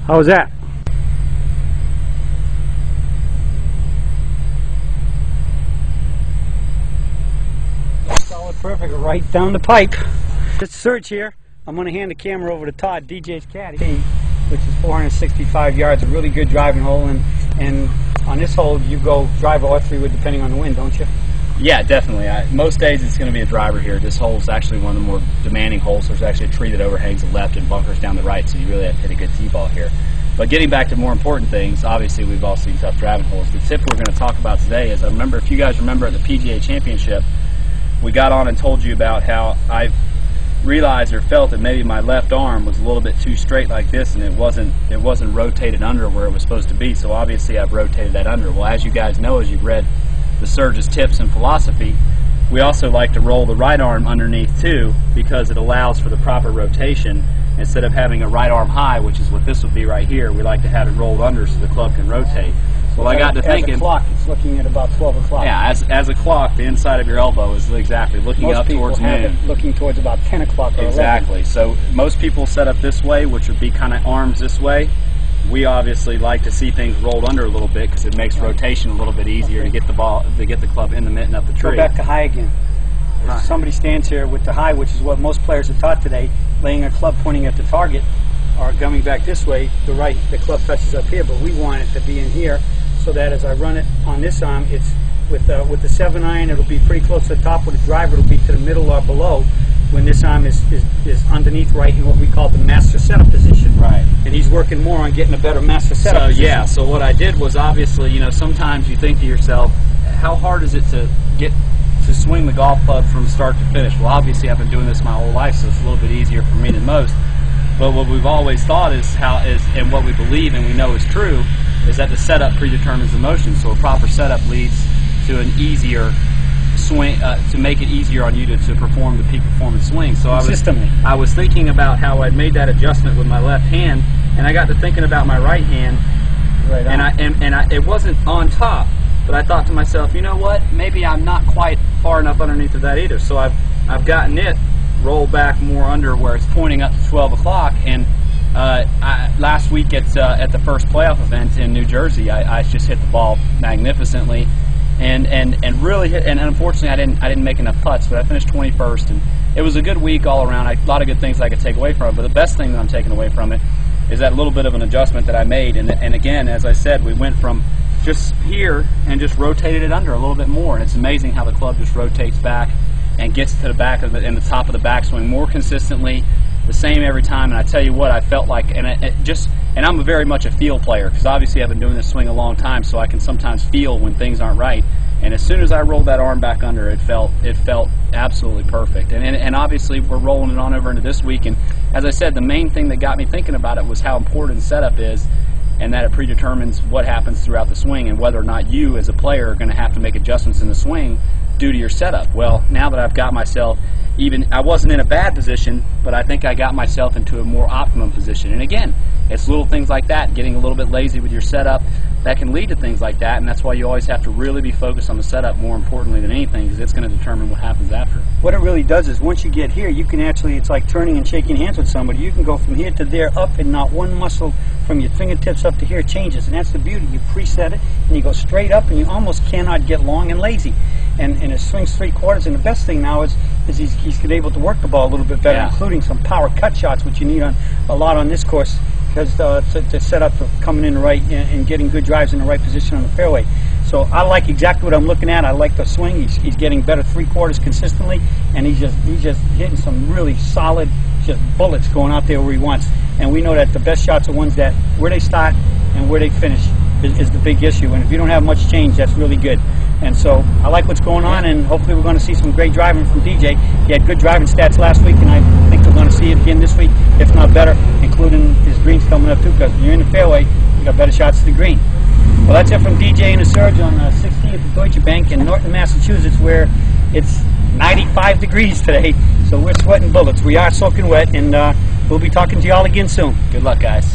How was that? Solid, perfect, right down the pipe. Just search here. I'm going to hand the camera over to Todd, DJ's caddy, which is 465 yards, a really good driving hole, and on this hole you go driver or 3-wood depending on the wind, don't you? Yeah, definitely. Most days it's going to be a driver here. This hole is actually one of the more demanding holes. There's actually a tree that overhangs the left and bunkers down the right, so you really have to hit a good tee-ball here. But getting back to more important things, obviously we've all seen tough driving holes. The tip we're going to talk about today is, if you guys remember at the PGA Championship, we got on and told you about how I've realized or felt that maybe my left arm was a little bit too straight like this, and it wasn't rotated under where it was supposed to be. So obviously I've rotated that under. Well, as you guys know, as you've read the Surge's tips and philosophy, we also like to roll the right arm underneath too, because it allows for the proper rotation. Instead of having a right arm high, which is what this would be right here, we like to have it rolled under so the club can rotate. Well, I got to thinking. As a clock, it's looking at about 12 o'clock. Yeah, as a clock, the inside of your elbow is exactly looking up towards noon. Most people have it looking towards about 10 o'clock or 11. Exactly. So most people set up this way, which would be kind of arms this way. We obviously like to see things rolled under a little bit because it makes rotation a little bit easier to get the club in the mitten of the tree. Go back to high again. If somebody stands here with the high, which is what most players are taught today, laying a club pointing at the target, or coming back this way, the club touches up here, but we want it to be in here, so that as I run it on this arm, it's with the 7-iron, it'll be pretty close to the top. With the driver, it'll be to the middle or below. When this arm is underneath, right in what we call the master setup position. Right. And he's working more on getting a better master setup position. Yeah. So what I did was, obviously, sometimes you think to yourself, how hard is it to get to swing the golf club from start to finish? Well, obviously I've been doing this my whole life, so it's a little bit easier for me than most. But what we've always thought and what we believe and we know is true, is that the setup predetermines the motion. So a proper setup leads to an easier swing, to make it easier on you to perform the peak performance swing. So I was thinking about how I'd made that adjustment with my left hand, and I got to thinking about my right hand, it wasn't on top, but I thought to myself, you know what? Maybe I'm not quite far enough underneath of that either. So I've gotten it rolled back more under where it's pointing up to 12 o'clock. And last week at the first playoff event in New Jersey, I just hit the ball magnificently, and really hit. And unfortunately, I didn't make enough putts, but I finished 21st, and it was a good week all around. A lot of good things I could take away from it. But the best thing that I'm taking away from it is that little bit of an adjustment that I made. And again, as I said, we went from just here and just rotated it under a little bit more, and it's amazing how the club just rotates back and gets to the back of it and the top of the backswing more consistently, the same every time. And I tell you what, I felt like, and I'm very much a feel player, because obviously I've been doing this swing a long time, so I can sometimes feel when things aren't right. And as soon as I rolled that arm back under, it felt absolutely perfect. And obviously we're rolling it on over into this week. And as I said, the main thing that got me thinking about it was how important setup is, and that it predetermines what happens throughout the swing and whether or not you as a player are going to have to make adjustments in the swing due to your setup. Well, now that I've got myself, I wasn't in a bad position, but I think I got myself into a more optimum position. And again, it's little things like that, getting a little bit lazy with your setup, that can lead to things like that, and that's why you always have to really be focused on the setup more importantly than anything, because it's going to determine what happens after. What it really does is once you get here, you can actually, it's like turning and shaking hands with somebody. You can go from here to there up, and not one muscle from your fingertips up to here changes, and that's the beauty. You preset it, and you go straight up, and you almost cannot get long and lazy. And it swings 3/4, and the best thing now is he's been able to work the ball a little bit better, including some power cut shots, which you need a lot on this course, because to set up for coming in right and getting good drives in the right position on the fairway. So I like exactly what I'm looking at. I like the swing. He's getting better 3/4 consistently, and he's just hitting some really solid bullets going out there where he wants. And we know that the best shots are ones that where they start and where they finish is the big issue. And if you don't have much change, that's really good. And so I like what's going on, and hopefully we're going to see some great driving from DJ. He had good driving stats last week, and I think we're going to see it again this week, if not better, including his greens coming up too, because when you're in the fairway, you got better shots to the green. Well, that's it from DJ and the Surge on 16th at Deutsche Bank in Norton, Massachusetts, where it's 95 degrees today, so we're sweating bullets. We are soaking wet, and we'll be talking to you all again soon. Good luck, guys.